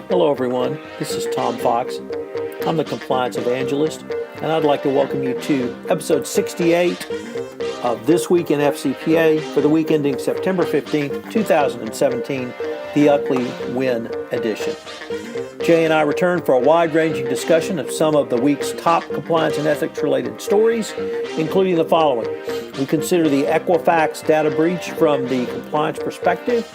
Hello everyone, this is Tom Fox. I'm the Compliance Evangelist, and I'd like to welcome you to episode 68 of This Week in FCPA for the week ending September 15th, 2017, the Ugly Win edition. Jay and I return for a wide-ranging discussion of some of the week's top compliance and ethics-related stories, including the following. We consider the Equifax data breach from the compliance perspective.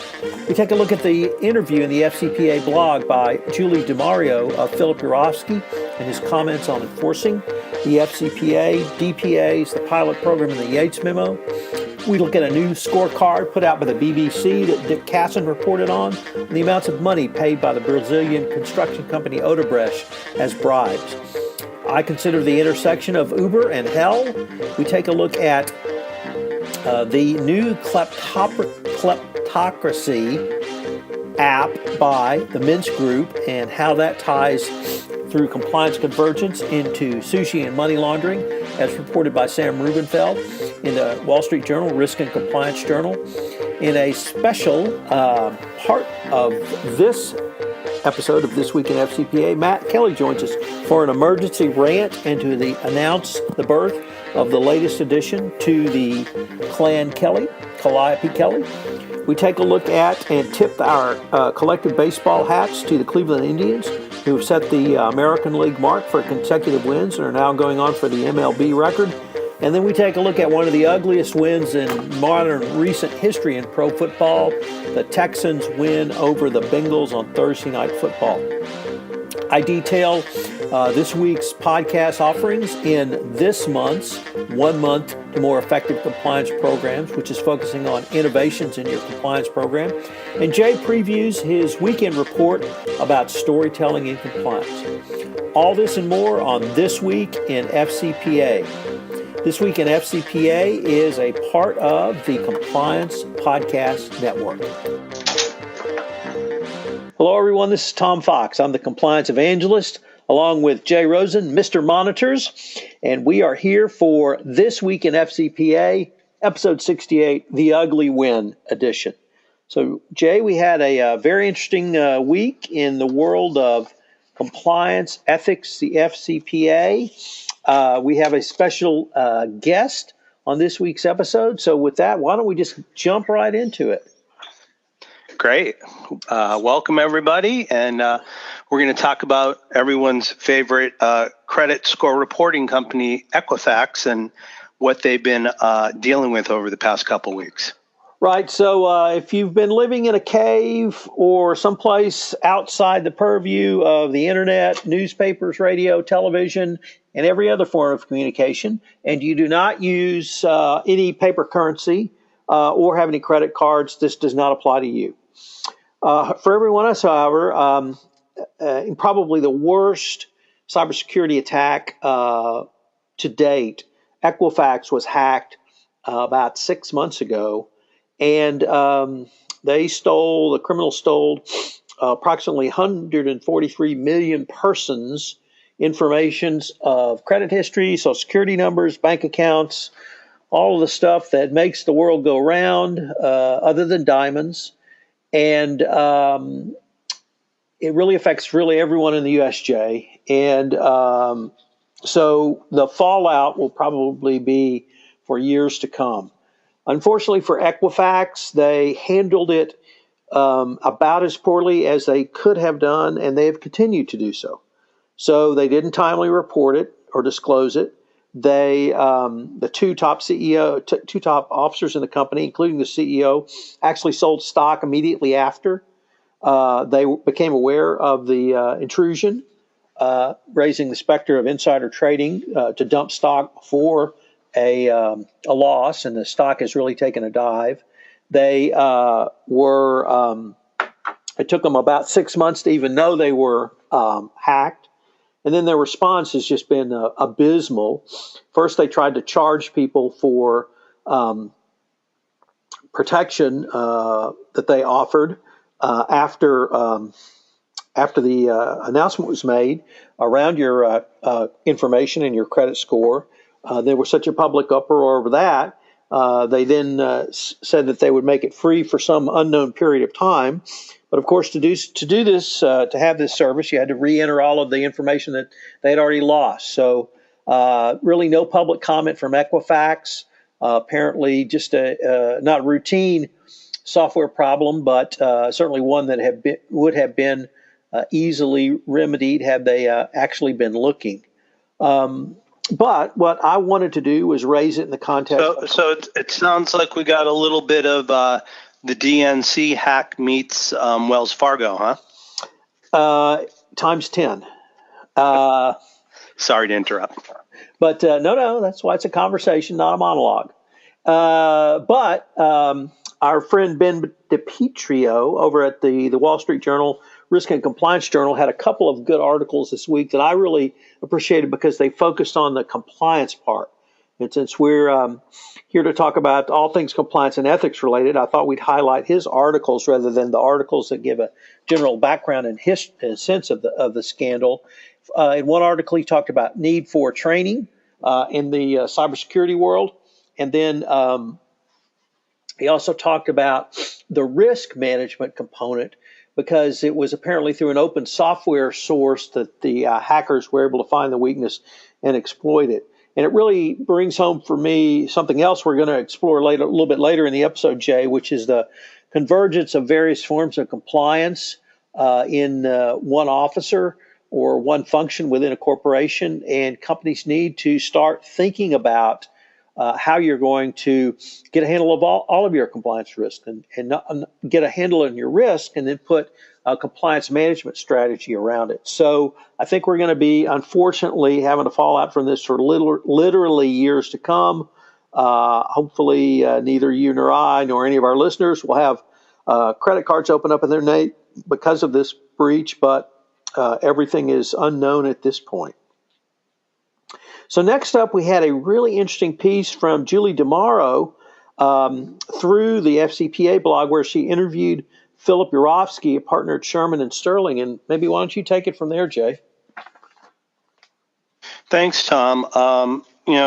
We take a look at the interview in the FCPA blog by Julie DiMauro of Philip Urofsky and his comments on enforcing the FCPA, DPAs, the pilot program, and the Yates memo. We look at a new scorecard put out by the BBC that Dick Casson reported on the amounts of money paid by the Brazilian construction company Odebrecht as bribes. I consider the intersection of Uber and hell. We take a look at the new Kleptocracy app by the Mintz Group and how that ties through compliance convergence into Sushi and money laundering, as reported by Sam Rubenfeld in the Wall Street Journal, Risk and Compliance Journal. In a special part of this episode of This Week in FCPA, Matt Kelly joins us for an emergency rant and to announce the birth of the latest addition to the Clan Kelly, Calliope Kelly. We take a look at and tip our collective baseball hats to the Cleveland Indians, who have set the American League mark for consecutive wins and are now going on for the MLB record. And then we take a look at one of the ugliest wins in modern recent history in pro football, the Texans win over the Bengals on Thursday Night Football. I detail this week's podcast offerings in this month's 1 month to more effective compliance programs, which is focusing on innovations in your compliance program. And Jay previews his weekend report about storytelling in compliance. All this and more on This Week in FCPA. This Week in FCPA is a part of the Compliance Podcast Network. Hello, everyone. This is Tom Fox. I'm the Compliance Evangelist, along with Jay Rosen, Mr. Monitors, and we are here for This Week in FCPA, episode 68, the Ugly Win edition. So, Jay, we had a very interesting week in the world of compliance, ethics, the FCPA. We have a special guest on this week's episode. So with that, why don't we just jump right into it? Great. Welcome, everybody. And we're going to talk about everyone's favorite credit score reporting company, Equifax, and what they've been dealing with over the past couple weeks. Right. So if you've been living in a cave or someplace outside the purview of the internet, newspapers, radio, television, and every other form of communication, and you do not use any paper currency or have any credit cards, this does not apply to you. For everyone else, however, probably the worst cybersecurity attack to date, Equifax was hacked about 6 months ago. And the criminals stole approximately 143 million persons' informations of credit history, social security numbers, bank accounts, all of the stuff that makes the world go round, other than diamonds. And it really affects everyone in the USJ. And so the fallout will probably be for years to come. Unfortunately for Equifax, they handled it about as poorly as they could have done, and they have continued to do so. So they didn't timely report it or disclose it. They, the two top officers in the company, including the CEO, actually sold stock immediately after they became aware of the intrusion, raising the specter of insider trading to dump stock for a loss, and the stock has really taken a dive. They it took them about 6 months to even know they were hacked, and then their response has just been abysmal. First, they tried to charge people for protection that they offered after the announcement was made around your information and your credit score. There was such a public uproar over that. They then said that they would make it free for some unknown period of time. But of course, to do this, to have this service, you had to re-enter all of the information that they had already lost. So really no public comment from Equifax. Apparently just a not routine software problem, but certainly one that would have been easily remedied had they actually been looking. But what I wanted to do was raise it in the context. So it sounds like we got a little bit of the DNC hack meets Wells Fargo, huh? Times 10. Sorry to interrupt. But no, that's why it's a conversation, not a monologue. But our friend Ben DiPietro over at the Wall Street Journal Risk and Compliance Journal had a couple of good articles this week that I really appreciated because they focused on the compliance part. And since we're here to talk about all things compliance and ethics related, I thought we'd highlight his articles rather than the articles that give a general background and sense of the scandal. In one article, he talked about need for training in the cybersecurity world. And then he also talked about the risk management component, because it was apparently through an open software source that the hackers were able to find the weakness and exploit it. And it really brings home for me something else we're going to explore later, a little bit later in the episode, Jay, which is the convergence of various forms of compliance in one officer or one function within a corporation. And companies need to start thinking about how you're going to get a handle of all of your compliance risk and get a handle on your risk and then put a compliance management strategy around it. So I think we're going to be, unfortunately, having to fall out from this for literally years to come. Hopefully, neither you nor I nor any of our listeners will have credit cards open up in their name because of this breach, but everything is unknown at this point. So next up, we had a really interesting piece from Julie DiMauro through the FCPA blog where she interviewed Philip Urofsky, a partner at Sherman & Sterling. And maybe why don't you take it from there, Jay? Thanks, Tom.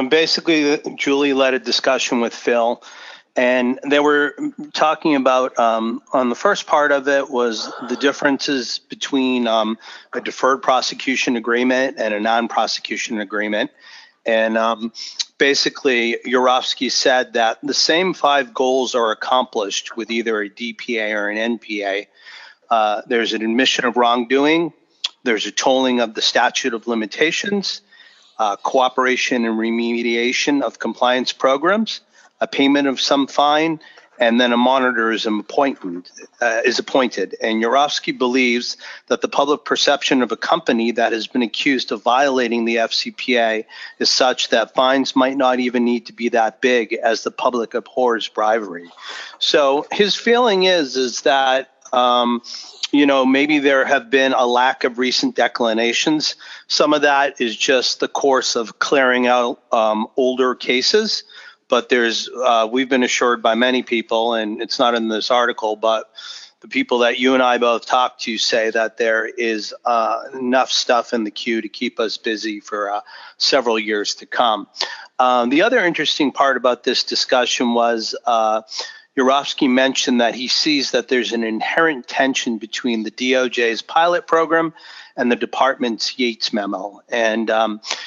Basically, Julie led a discussion with Phil, and they were talking about, on the first part of it was the differences between a deferred prosecution agreement and a non-prosecution agreement. And basically, Urofsky said that the same 5 goals are accomplished with either a DPA or an NPA. There's an admission of wrongdoing, there's a tolling of the statute of limitations, cooperation and remediation of compliance programs, a payment of some fine, and then a monitor is appointed. And Urofsky believes that the public perception of a company that has been accused of violating the FCPA is such that fines might not even need to be that big, as the public abhors bribery. So his feeling is that maybe there have been a lack of recent declinations. Some of that is just the course of clearing out older cases. But we've been assured by many people, and it's not in this article, but the people that you and I both talked to say that there is enough stuff in the queue to keep us busy for several years to come. The other interesting part about this discussion was Urofsky mentioned that he sees that there's an inherent tension between the DOJ's pilot program and the department's Yates memo. And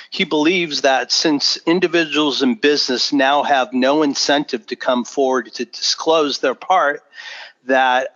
he believes that since individuals in business now have no incentive to come forward to disclose their part, that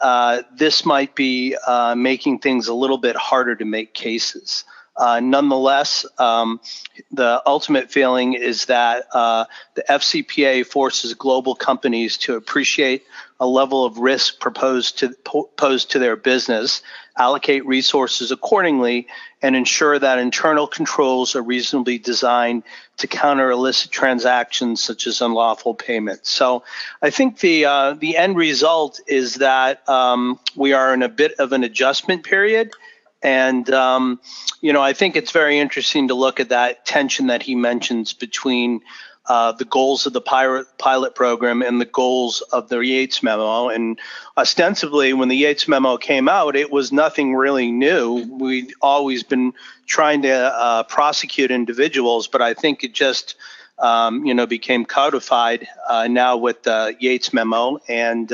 this might be making things a little bit harder to make cases. Nonetheless, the ultimate feeling is that the FCPA forces global companies to appreciate a level of risk posed to their business, allocate resources accordingly, and ensure that internal controls are reasonably designed to counter illicit transactions such as unlawful payments. So I think the end result is that we are in a bit of an adjustment period. And, I think it's very interesting to look at that tension that he mentions between the goals of the pilot program and the goals of the Yates memo. And ostensibly, when the Yates memo came out, it was nothing really new. We'd always been trying to prosecute individuals, but I think it just, became codified now with the Yates memo. And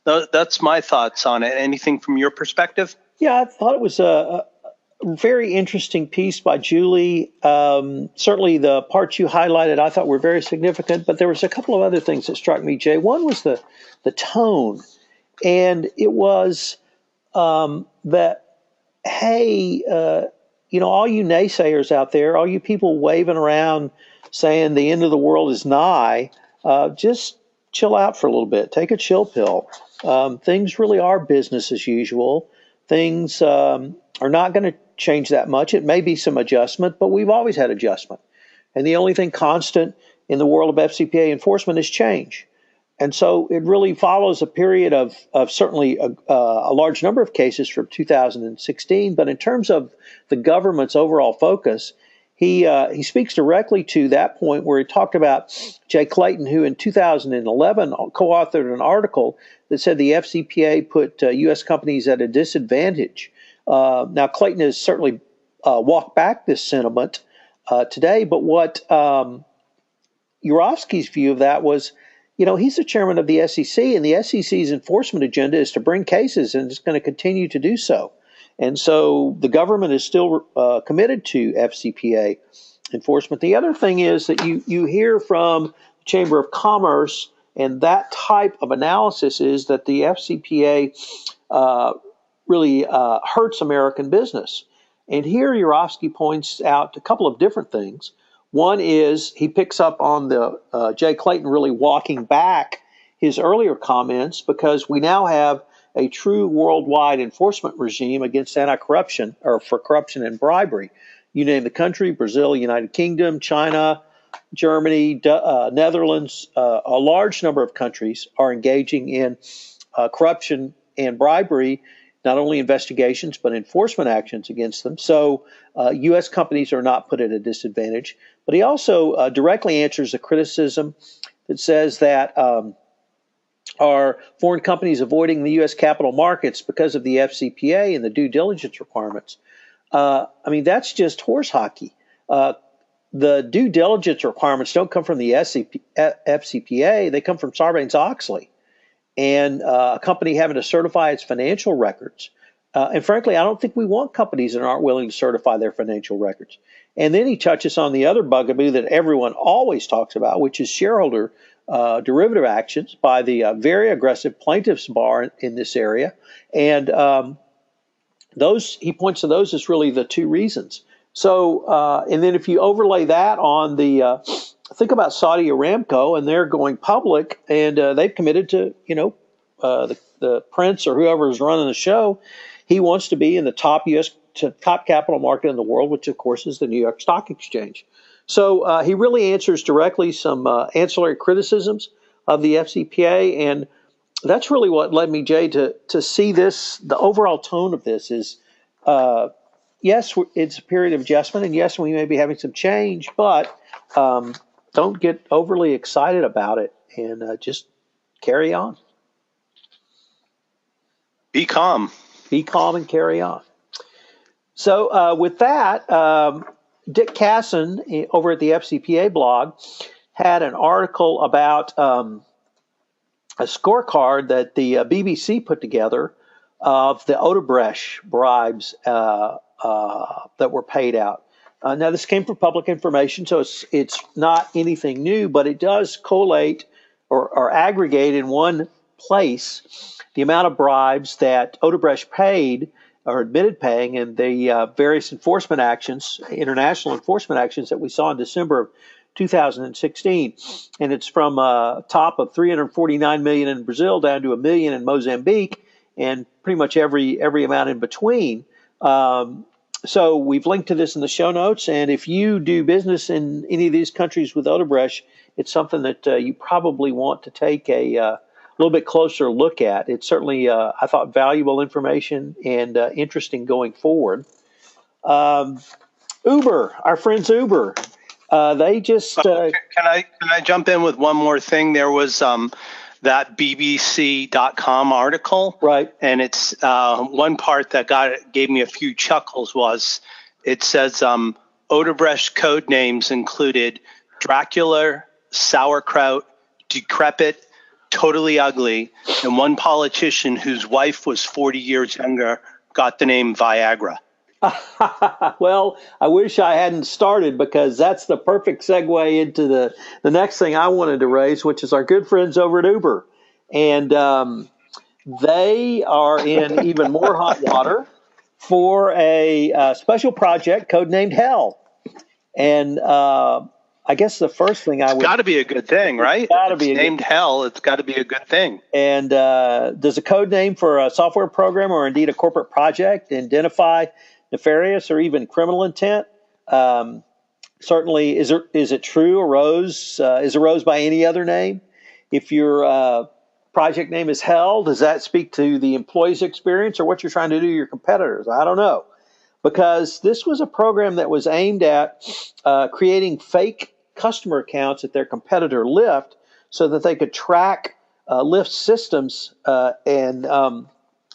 That's my thoughts on it. Anything from your perspective? Yeah, I thought it was a very interesting piece by Julie. Certainly the parts you highlighted I thought were very significant, but there was a couple of other things that struck me, Jay. One was the tone, and it was that, hey, all you naysayers out there, all you people waving around saying the end of the world is nigh, just chill out for a little bit. Take a chill pill. Things really are business as usual. Things are not going to change that much. It may be some adjustment, but we've always had adjustment. And the only thing constant in the world of FCPA enforcement is change. And so it really follows a period of certainly a large number of cases from 2016. But in terms of the government's overall focus, he speaks directly to that point where he talked about Jay Clayton, who in 2011 co-authored an article that said the FCPA put U.S. companies at a disadvantage. Now, Clayton has certainly walked back this sentiment today, but what Urofsky's view of that was, he's the chairman of the SEC, and the SEC's enforcement agenda is to bring cases, and it's going to continue to do so. And so the government is still committed to FCPA enforcement. The other thing is that you hear from the Chamber of Commerce, and that type of analysis is that the FCPA really hurts American business. And here Urofsky points out a couple of different things. One is he picks up on the Jay Clayton really walking back his earlier comments, because we now have a true worldwide enforcement regime against anti-corruption, or for corruption and bribery. You name the country: Brazil, United Kingdom, China, Germany, Netherlands. A large number of countries are engaging in corruption and bribery, not only investigations, but enforcement actions against them. So U.S. companies are not put at a disadvantage. But he also directly answers the criticism that says that are foreign companies avoiding the U.S. capital markets because of the FCPA and the due diligence requirements. That's just horse hockey. The due diligence requirements don't come from the FCPA. They come from Sarbanes-Oxley, and a company having to certify its financial records. And frankly, I don't think we want companies that aren't willing to certify their financial records. And then he touches on the other bugaboo that everyone always talks about, which is shareholder derivative actions by the very aggressive plaintiffs bar in this area. And he points to those as really the two reasons. So, and then if you overlay that on think about Saudi Aramco, and they're going public, and they've committed to, the prince or whoever is running the show, he wants to be in the top top capital market in the world, which of course is the New York Stock Exchange. So he really answers directly some ancillary criticisms of the FCPA, and that's really what led me, Jay, to see this. The overall tone of this is, yes, it's a period of adjustment, and yes, we may be having some change, but don't get overly excited about it, and just carry on. Be calm. Be calm and carry on. So with that, Dick Casson over at the FCPA blog had an article about a scorecard that the BBC put together of the Odebrecht bribes that were paid out. Now, this came from public information, so it's not anything new, but it does collate or aggregate in one place the amount of bribes that Odebrecht paid or admitted paying, and the various enforcement actions, international enforcement actions that we saw in December of 2016. And it's from a top of $349 million in Brazil down to $1 million in Mozambique, and pretty much every amount in between. So we've linked to this in the show notes, and if you do business in any of these countries with Odebrecht, it's something that you probably want to take a little bit closer look at. It's certainly, I thought, valuable information and interesting going forward. Uber, our friends Uber, they just... Can I jump in with one more thing? There was that BBC.com article. Right. And it's one part that gave me a few chuckles was it says Odebrecht code names included Dracula, sauerkraut, decrepit, totally ugly, and one politician whose wife was 40 years younger got the name Viagra. Well, I wish I hadn't started, because that's the perfect segue into the next thing I wanted to raise, which is our good friends over at Uber. And they are in even more hot water for a special project codenamed Hell. And I guess the first thing I would... It's got to be a good thing, right? If it's named Hell, it's got to be a good thing. And does a code name for a software program or indeed a corporate project identify nefarious or even criminal intent? Certainly, is it true is arose by any other name? If your project name is Hell, does that speak to the employee's experience or what you're trying to do to your competitors? I don't know. Because this was a program that was aimed at creating fake customer accounts at their competitor Lyft so that they could track Lyft's systems and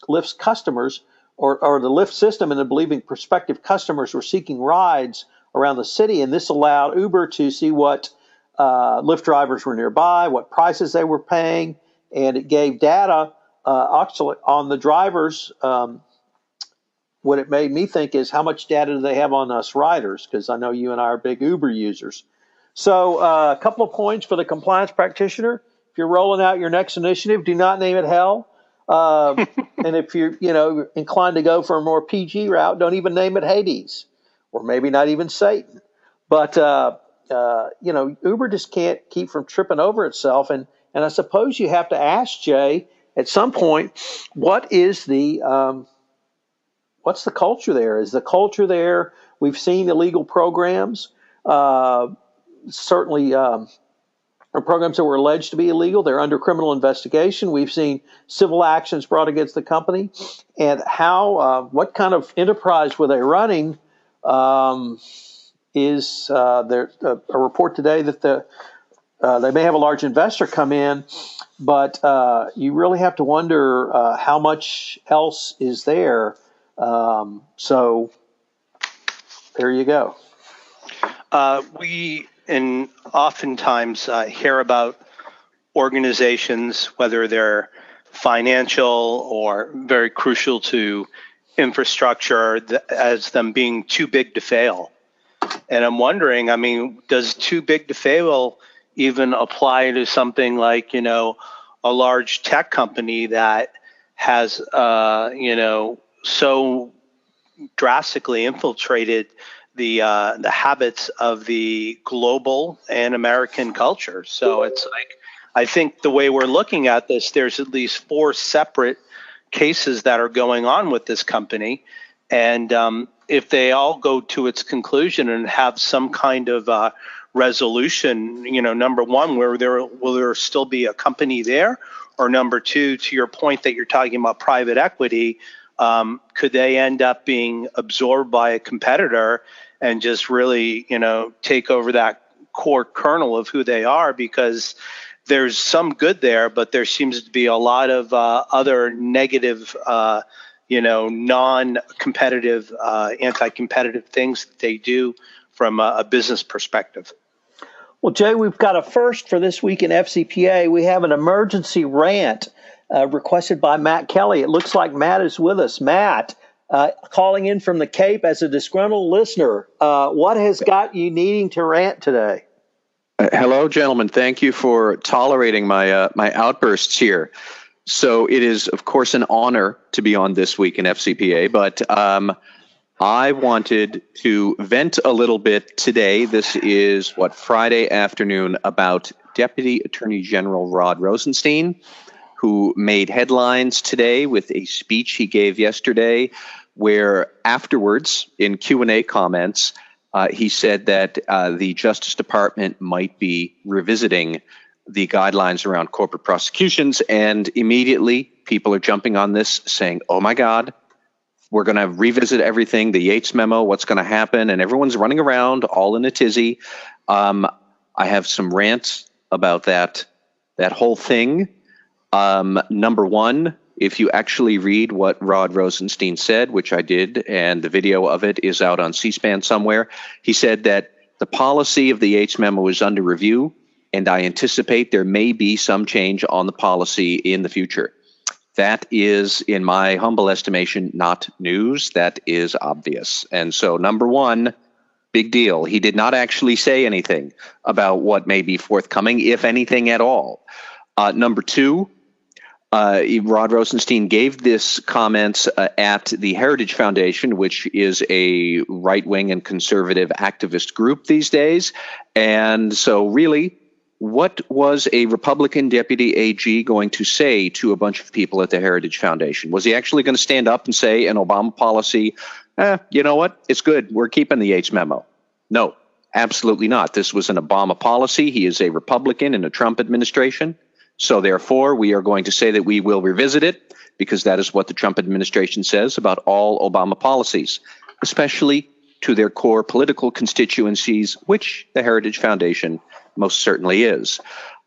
Lyft's customers, or the Lyft system, and believing prospective customers were seeking rides around the city. And this allowed Uber to see what Lyft drivers were nearby, what prices they were paying, and it gave data actually on the drivers. What it made me think is, how much data do they have on us riders? Because I know you and I are big Uber users. So a couple of points for the compliance practitioner. If you're rolling out your next initiative, do not name it Hell. And if you're inclined to go for a more PG route, don't even name it Hades, or maybe not even Satan. But Uber just can't keep from tripping over itself. And I suppose you have to ask, Jay, at some point, what is what's the culture there? Is the culture there? We've seen illegal programs, certainly are programs that were alleged to be illegal. They're under criminal investigation. We've seen civil actions brought against the company. And what kind of enterprise were they running? There's a report today that they may have a large investor come in, but you really have to wonder how much else is there. So there you go. We oftentimes hear about organizations, whether they're financial or very crucial to infrastructure, as them being too big to fail. And I'm wondering, does too big to fail even apply to something like, a large tech company that has, so drastically infiltrated the habits of the global and American culture? So it's like, I think the way we're looking at this, there's at least 4 separate cases that are going on with this company. And if they all go to its conclusion and have some kind of resolution, number one, will there still be a company there? Or number two, to your point that you're talking about private equity, could they end up being absorbed by a competitor and just really, take over that core kernel of who they are? Because there's some good there, but there seems to be a lot of other negative, non-competitive, anti-competitive things that they do from a business perspective. Well, Jay, we've got a first for this week in FCPA. We have an emergency rant requested by Matt Kelly. It looks like Matt is with us. Matt, calling in from the Cape as a disgruntled listener. What has got you needing to rant today? Hello, gentlemen. Thank you for tolerating my my outbursts here. So it is, of course, an honor to be on This Week in FCPA, but I wanted to vent a little bit today. This is, Friday afternoon, about Deputy Attorney General Rod Rosenstein, who made headlines today with a speech he gave yesterday, where afterwards, in Q&A comments, he said that the Justice Department might be revisiting the guidelines around corporate prosecutions, and immediately people are jumping on this saying, oh my God, we're going to revisit everything, the Yates memo, what's going to happen, and everyone's running around all in a tizzy. I have some rants about that whole thing. Number one, if you actually read what Rod Rosenstein said, which I did, and the video of it is out on C-SPAN somewhere, he said that the policy of the Yates memo is under review. and I anticipate there may be some change on the policy in the future. That is, in my humble estimation, not news. That is obvious. And so, number one, big deal. He did not actually say anything about what may be forthcoming, if anything at all. Number two, Rod Rosenstein gave this comments at the Heritage Foundation, which is a right-wing and conservative activist group these days. And so really, what was a Republican deputy AG going to say to a bunch of people at the Heritage Foundation? Was he actually going to stand up and say an Obama policy, you know what, it's good, we're keeping the Yates memo? No, absolutely not. This was an Obama policy. He is a Republican in a Trump administration. So therefore, we are going to say that we will revisit it because that is what the Trump administration says about all Obama policies, especially to their core political constituencies, which the Heritage Foundation most certainly is.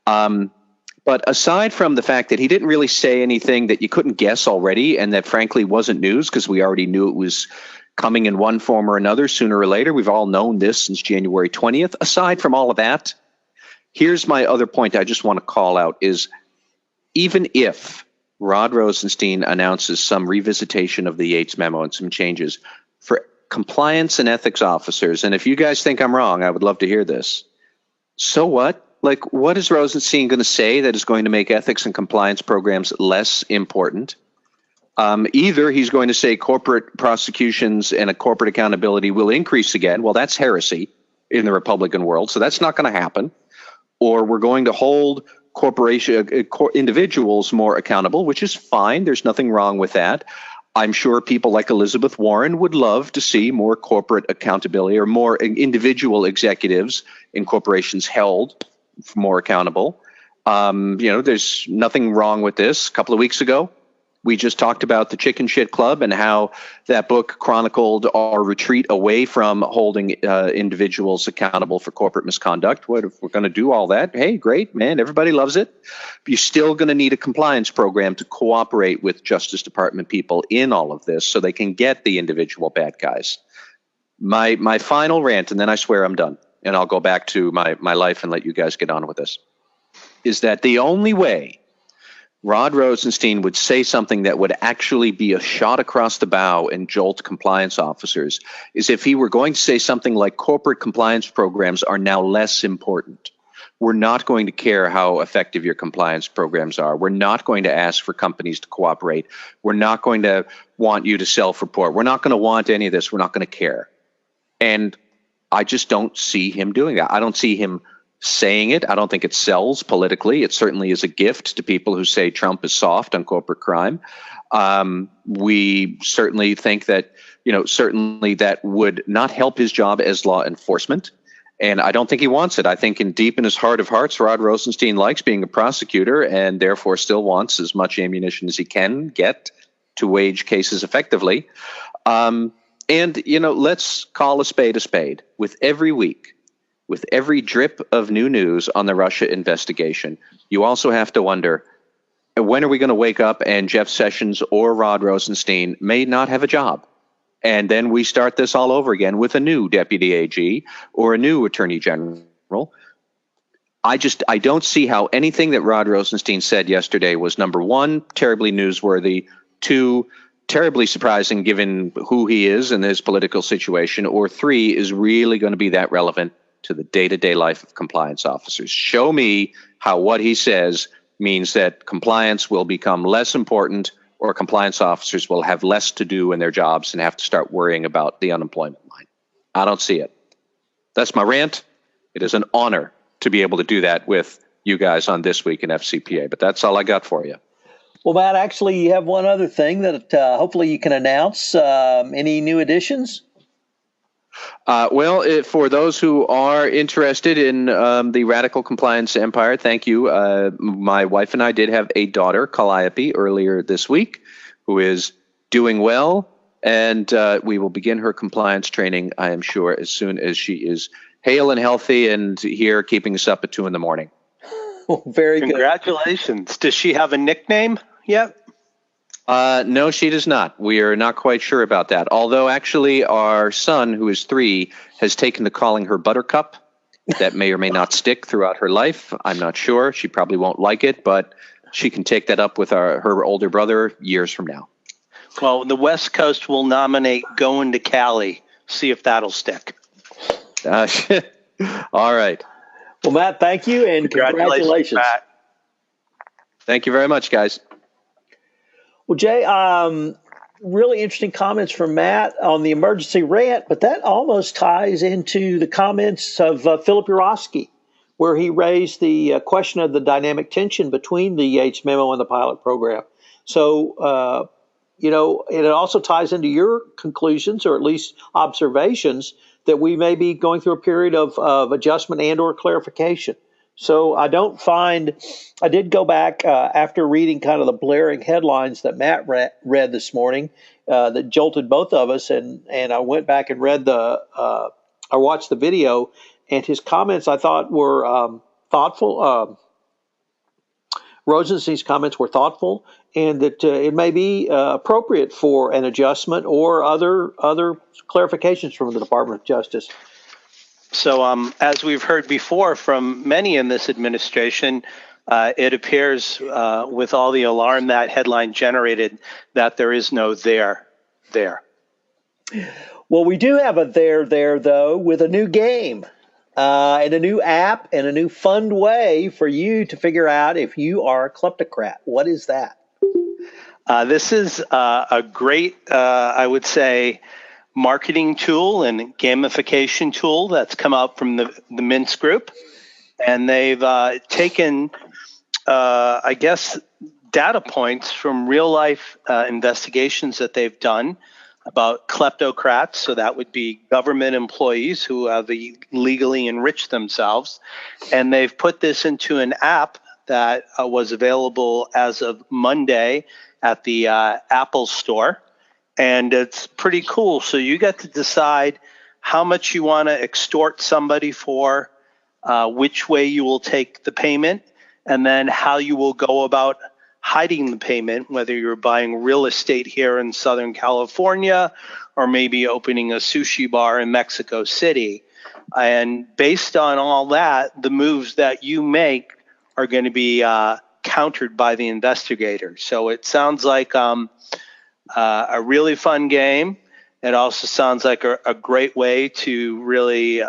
But aside from the fact that he didn't really say anything that you couldn't guess already and that frankly wasn't news because we already knew it was coming in one form or another sooner or later. We've all known this since January 20th. Aside from all of that, here's my other point I just want to call out is even if Rod Rosenstein announces some revisitation of the Yates memo and some changes for compliance and ethics officers, and if you guys think I'm wrong, I would love to hear this. So what? Like, what is Rosenstein going to say that is going to make ethics and compliance programs less important? Either he's going to say corporate prosecutions and a corporate accountability will increase again. Well, that's heresy in the Republican world, so that's not going to happen. Or we're going to hold individuals more accountable, which is fine. There's nothing wrong with that. I'm sure people like Elizabeth Warren would love to see more corporate accountability or more individual executives in corporations held more accountable. There's nothing wrong with this. A couple of weeks ago, we just talked about the Chicken Shit Club and how that book chronicled our retreat away from holding individuals accountable for corporate misconduct. What if we're going to do all that? Hey, great, man. Everybody loves it. But you're still going to need a compliance program to cooperate with Justice Department people in all of this so they can get the individual bad guys. My final rant, and then I swear I'm done, and I'll go back to my life and let you guys get on with this, is that the only way Rod Rosenstein would say something that would actually be a shot across the bow and jolt compliance officers is if he were going to say something like corporate compliance programs are now less important. We're not going to care how effective your compliance programs are. We're not going to ask for companies to cooperate. We're not going to want you to self-report. We're not going to want any of this. We're not going to care. And I just don't see him doing that. I don't see him saying it. I don't think it sells politically. It certainly is a gift to people who say Trump is soft on corporate crime. We certainly think that, certainly that would not help his job as law enforcement. And I don't think he wants it. I think deep in his heart of hearts, Rod Rosenstein likes being a prosecutor and therefore still wants as much ammunition as he can get to wage cases effectively. Let's call a spade with every week. With every drip of new news on the Russia investigation, you also have to wonder, when are we going to wake up and Jeff Sessions or Rod Rosenstein may not have a job? And then we start this all over again with a new deputy AG or a new attorney general. I don't see how anything that Rod Rosenstein said yesterday was, number one, terribly newsworthy, two, terribly surprising given who he is and his political situation, or three, is really going to be that relevant to the day-to-day life of compliance officers. Show me how what he says means that compliance will become less important or compliance officers will have less to do in their jobs and have to start worrying about the unemployment line. I don't see it. That's my rant. It is an honor to be able to do that with you guys on This Week in FCPA, but that's all I got for you. Well, Matt, actually, you have one other thing that hopefully you can announce. Any new additions? For those who are interested in the radical compliance empire, thank you. My wife and I did have a daughter, Calliope, earlier this week, who is doing well, and we will begin her compliance training, I am sure, as soon as she is hale and healthy and here keeping us up at 2 a.m. Well, very good. Congratulations. Does she have a nickname yet? No, she does not. We are not quite sure about that. Although, actually, our son, who is 3, has taken to calling her Buttercup, that may or may not stick throughout her life. I'm not sure. She probably won't like it, but she can take that up with her older brother years from now. Well, the West Coast will nominate going to Cali. See if that'll stick. All right. Well, Matt, thank you, and congratulations. Matt. Thank you very much, guys. Well, Jay, really interesting comments from Matt on the emergency rant, but that almost ties into the comments of Philip Urofsky, where he raised the question of the dynamic tension between the Yates memo and the pilot program. So, it also ties into your conclusions, or at least observations, that we may be going through a period of adjustment and or clarification. So I did go back after reading kind of the blaring headlines that Matt read this morning that jolted both of us, and I went back and I watched the video, and his comments I thought were thoughtful. Rosenstein's comments were thoughtful, and that it may be appropriate for an adjustment or other clarifications from the Department of Justice. So as we've heard before from many in this administration, it appears with all the alarm that headline generated that there is no there. Well, we do have a there, though, with a new game and a new app and a new fun way for you to figure out if you are a kleptocrat. What is that? This is a great, I would say, marketing tool and gamification tool that's come out from the Mintz Group. And they've taken, I guess, data points from real life investigations that they've done about kleptocrats. So that would be government employees who have legally enriched themselves. And they've put this into an app that was available as of Monday at the Apple Store. And it's pretty cool. So you get to decide how much you want to extort somebody for, which way you will take the payment, and then how you will go about hiding the payment, whether you're buying real estate here in Southern California or maybe opening a sushi bar in Mexico City. And based on all that, the moves that you make are going to be countered by the investigators. So it sounds like a really fun game. It also sounds like a great way to really,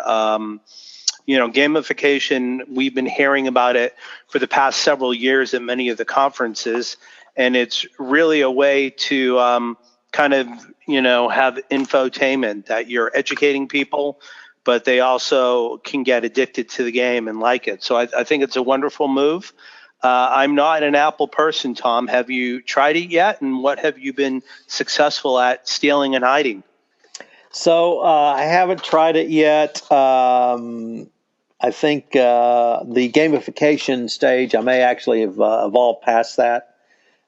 gamification. We've been hearing about it for the past several years at many of the conferences, and it's really a way to kind of, have infotainment that you're educating people, but they also can get addicted to the game and like it. So I think it's a wonderful move. I'm not an Apple person, Tom. Have you tried it yet? And what have you been successful at stealing and hiding? So I haven't tried it yet. I think the gamification stage, I may actually have evolved past that.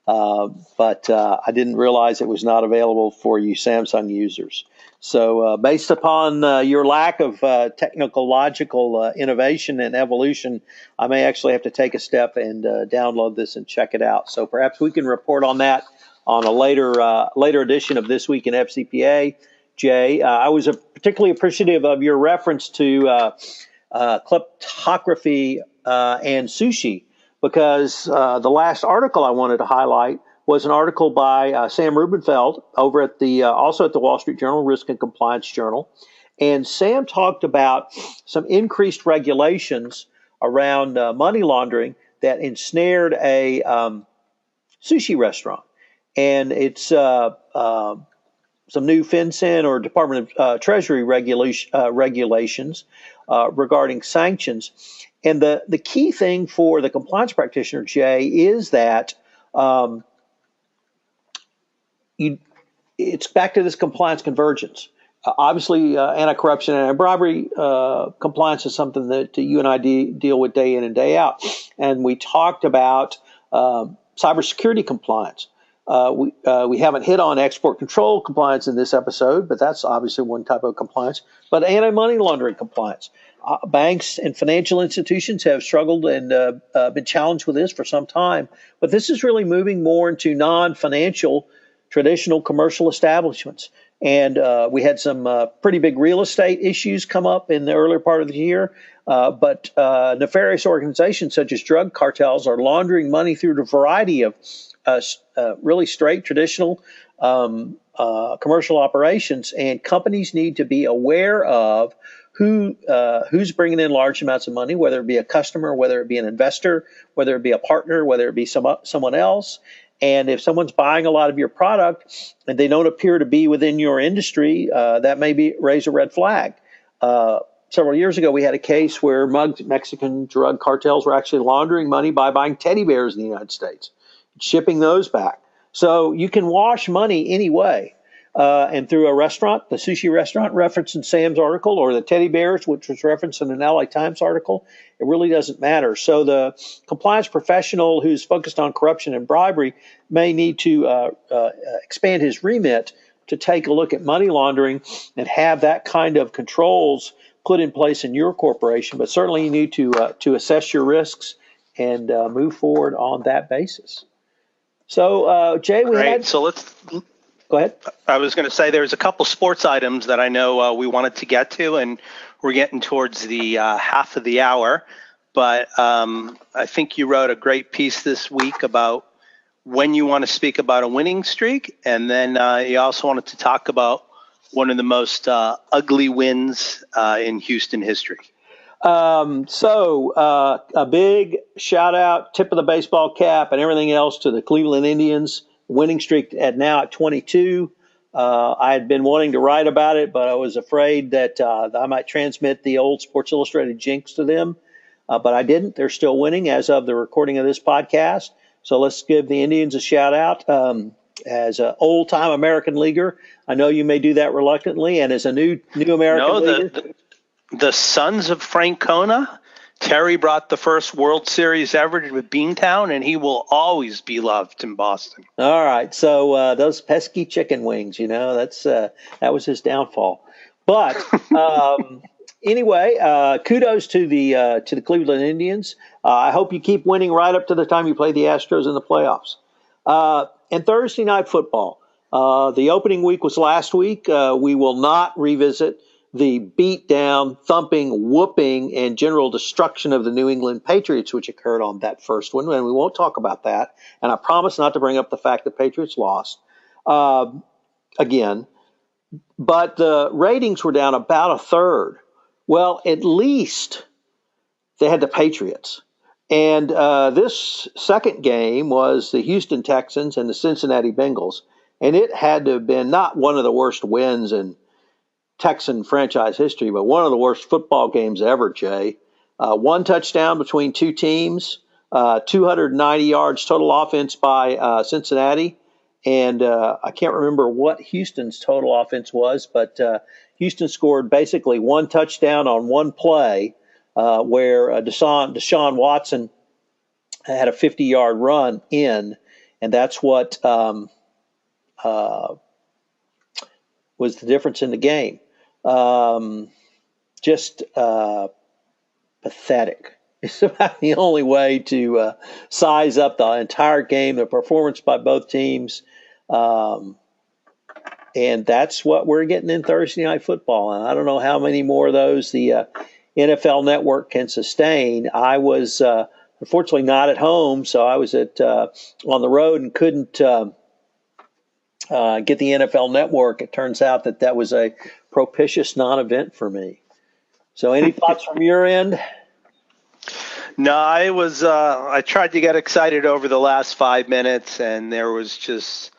But I didn't realize it was not available for you Samsung users. So based upon your lack of technological innovation and evolution, I may actually have to take a step and download this and check it out. So perhaps we can report on that on a later edition of This Week in FCPA. Jay, I was particularly appreciative of your reference to kleptocracy and sushi, because the last article I wanted to highlight was an article by Sam Rubenfeld over at also at the Wall Street Journal, Risk and Compliance Journal. And Sam talked about some increased regulations around money laundering that ensnared a sushi restaurant. And it's some new FinCEN or Department of Treasury regulations regarding sanctions. And the key thing for the compliance practitioner, Jay, is that it's back to this compliance convergence. Obviously, anti-corruption and anti-bribery compliance is something that you and I deal with day in and day out. And we talked about cybersecurity compliance. We haven't hit on export control compliance in this episode, but that's obviously one type of compliance. But anti-money laundering compliance. Banks and financial institutions have struggled and been challenged with this for some time. But this is really moving more into non-financial traditional commercial establishments. And we had some pretty big real estate issues come up in the earlier part of the year. But nefarious organizations such as drug cartels are laundering money through a variety of really straight, traditional commercial operations. And companies need to be aware of who's bringing in large amounts of money, whether it be a customer, whether it be an investor, whether it be a partner, whether it be someone else. And if someone's buying a lot of your product and they don't appear to be within your industry, that may raise a red flag. Several years ago, we had a case where Mexican drug cartels were actually laundering money by buying teddy bears in the United States, shipping those back. So you can wash money any way. And through a restaurant, the sushi restaurant referenced in Sam's article, or the teddy bears, which was referenced in an LA Times article, it really doesn't matter. So the compliance professional who's focused on corruption and bribery may need to expand his remit to take a look at money laundering and have that kind of controls put in place in your corporation. But certainly you need to assess your risks and move forward on that basis. So, Jay, So let's... Go ahead. I was going to say there's a couple sports items that I know we wanted to get to, and we're getting towards the half of the hour. But I think you wrote a great piece this week about when you want to speak about a winning streak, and then you also wanted to talk about one of the most ugly wins in Houston history. So a big shout out, tip of the baseball cap, and everything else to the Cleveland Indians. Winning streak now at 22. I had been wanting to write about it, but I was afraid that I might transmit the old Sports Illustrated jinx to them. But I didn't. They're still winning as of the recording of this podcast. So let's give the Indians a shout out. As an old-time American leaguer, I know you may do that reluctantly, and as a new American leaguer. The sons of Francona. Terry brought the first World Series ever with Beantown, and he will always be loved in Boston. All right, so those pesky chicken wings, that was his downfall. But anyway, kudos to the Cleveland Indians. I hope you keep winning right up to the time you play the Astros in the playoffs. And Thursday night football. The opening week was last week. We will not revisit the beat-down, thumping, whooping, and general destruction of the New England Patriots, which occurred on that first one, and we won't talk about that. And I promise not to bring up the fact that Patriots lost again. But the ratings were down about a third. Well, at least they had the Patriots. And this second game was the Houston Texans and the Cincinnati Bengals, and it had to have been not one of the worst wins in Texan franchise history, but one of the worst football games ever, Jay. One touchdown between two teams, 290 yards total offense by Cincinnati. And I can't remember what Houston's total offense was, but Houston scored basically one touchdown on one play where Deshaun Watson had a 50-yard run in, and that's what was the difference in the game. Just pathetic. It's about the only way to size up the entire game, the performance by both teams. And that's what we're getting in Thursday Night Football. And I don't know how many more of those the NFL Network can sustain. I was unfortunately not at home, so I was on the road and couldn't get the NFL Network. It turns out that was a propitious non-event for me. So any thoughts from your end? No, I tried to get excited over the last 5 minutes, and there was just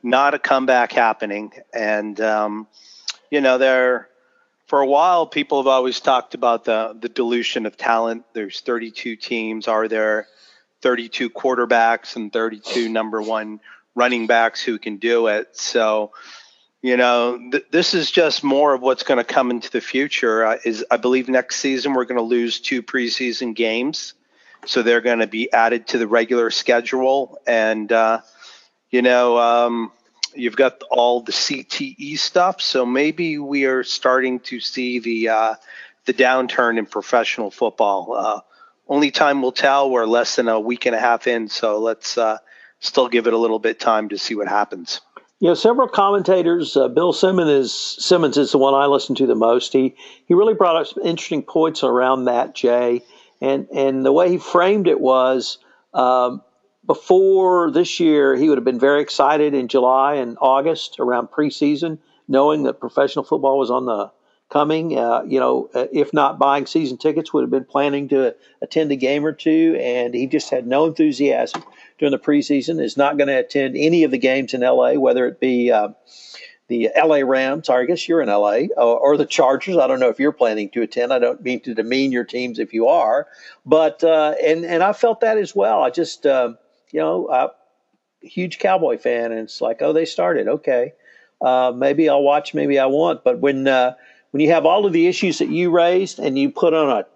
not a comeback happening. And, for a while, people have always talked about the dilution of talent. There's 32 teams. Are there 32 quarterbacks and 32 number one running backs who can do it? So, this is just more of what's going to come into the future. I believe next season we're going to lose 2 preseason games. So they're going to be added to the regular schedule. And, you've got all the CTE stuff. So maybe we are starting to see the downturn in professional football. Only time will tell. We're less than a week and a half in. So let's still give it a little bit time to see what happens. Several commentators, Bill Simmons is the one I listen to the most. He really brought up some interesting points around that, Jay. And the way he framed it was, before this year, he would have been very excited in July and August around preseason, knowing that professional football was on the coming. If not buying season tickets, would have been planning to attend a game or two. And he just had no enthusiasm during the preseason, is not going to attend any of the games in L.A., whether it be the L.A. Rams, or I guess you're in L.A., or the Chargers. I don't know if you're planning to attend. I don't mean to demean your teams if you are. But and I felt that as well. I just, huge Cowboy fan, and it's like, oh, they started. Okay. Maybe I'll watch, maybe I won't. But when you have all of the issues that you raised and you put on a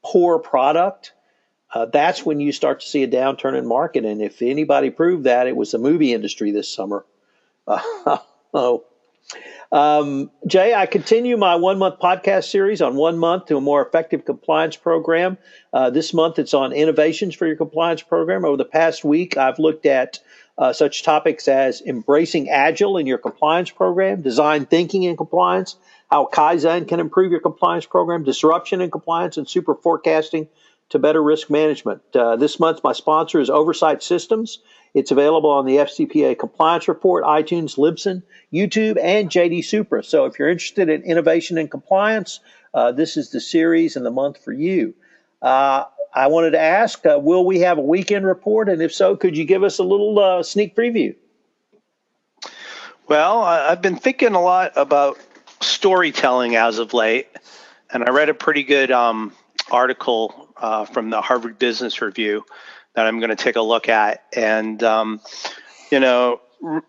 poor product, that's when you start to see a downturn in market. And if anybody proved that, it was the movie industry this summer. Jay, I continue my 1 month podcast series on 1 month to a more effective compliance program. This month it's on innovations for your compliance program. Over the past week, I've looked at such topics as embracing agile in your compliance program, design thinking in compliance, how Kaizen can improve your compliance program, disruption in compliance, and super forecasting to better risk management. This month, my sponsor is Oversight Systems. It's available on the FCPA Compliance Report, iTunes, Libsyn, YouTube, and JD Supra. So if you're interested in innovation and compliance, this is the series and the month for you. I wanted to ask, will we have a weekend report? And if so, could you give us a little sneak preview? Well, I've been thinking a lot about storytelling as of late, and I read a pretty good article from the Harvard Business Review that I'm going to take a look at. And,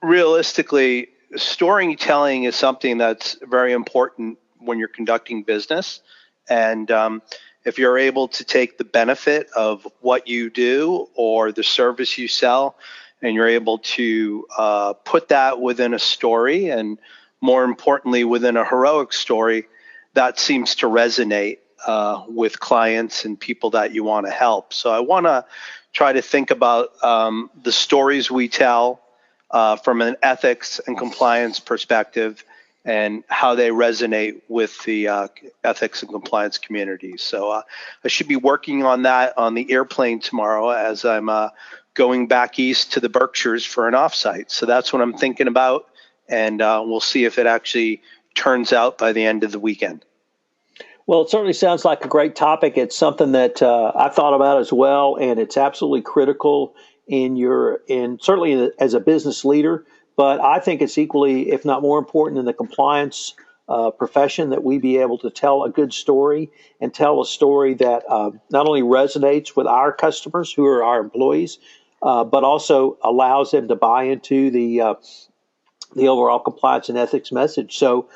realistically, storytelling is something that's very important when you're conducting business. And if you're able to take the benefit of what you do or the service you sell, and you're able to put that within a story, and more importantly, within a heroic story, that seems to resonate with clients and people that you want to help. So I want to try to think about the stories we tell from an ethics and compliance perspective, and how they resonate with the ethics and compliance community. So I should be working on that on the airplane tomorrow as I'm going back east to the Berkshires for an offsite. So that's what I'm thinking about, and we'll see if it actually turns out by the end of the weekend. Well, it certainly sounds like a great topic. It's something that I've thought about as well, and it's absolutely critical certainly as a business leader. But I think it's equally, if not more important, in the compliance profession, that we be able to tell a good story, and tell a story that not only resonates with our customers, who are our employees, but also allows them to buy into the overall compliance and ethics message. So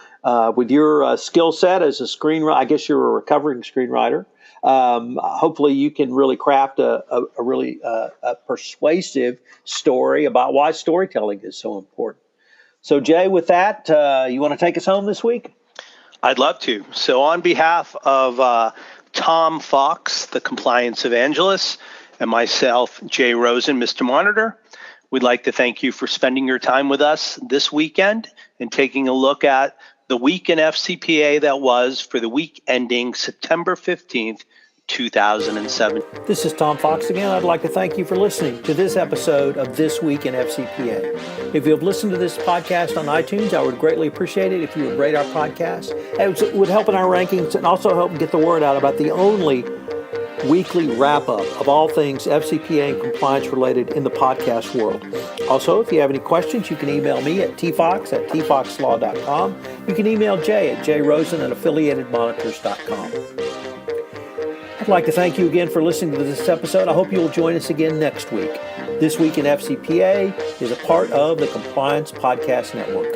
with your skill set as a screenwriter, I guess you're a recovering screenwriter, hopefully you can really craft a really persuasive story about why storytelling is so important. So Jay, with that, you want to take us home this week? I'd love to. So on behalf of Tom Fox, the compliance evangelist, and myself, Jay Rosen, Mr. Monitor, we'd like to thank you for spending your time with us this weekend and taking a look at the week in FCPA that was for the week ending September 15th, 2007. This is Tom Fox again. I'd like to thank you for listening to this episode of This Week in FCPA. If you have listened to this podcast on iTunes, I would greatly appreciate it if you would rate our podcast. It would help in our rankings and also help get the word out about the only weekly wrap-up of all things FCPA and compliance related in the podcast world. Also, if you have any questions, you can email me at tfox@tfoxlaw.com. You can email Jay at jrosen@affiliatedmonitors.com. I'd like to thank you again for listening to this episode. I hope you will join us again next week. This Week in FCPA is a part of the Compliance Podcast Network.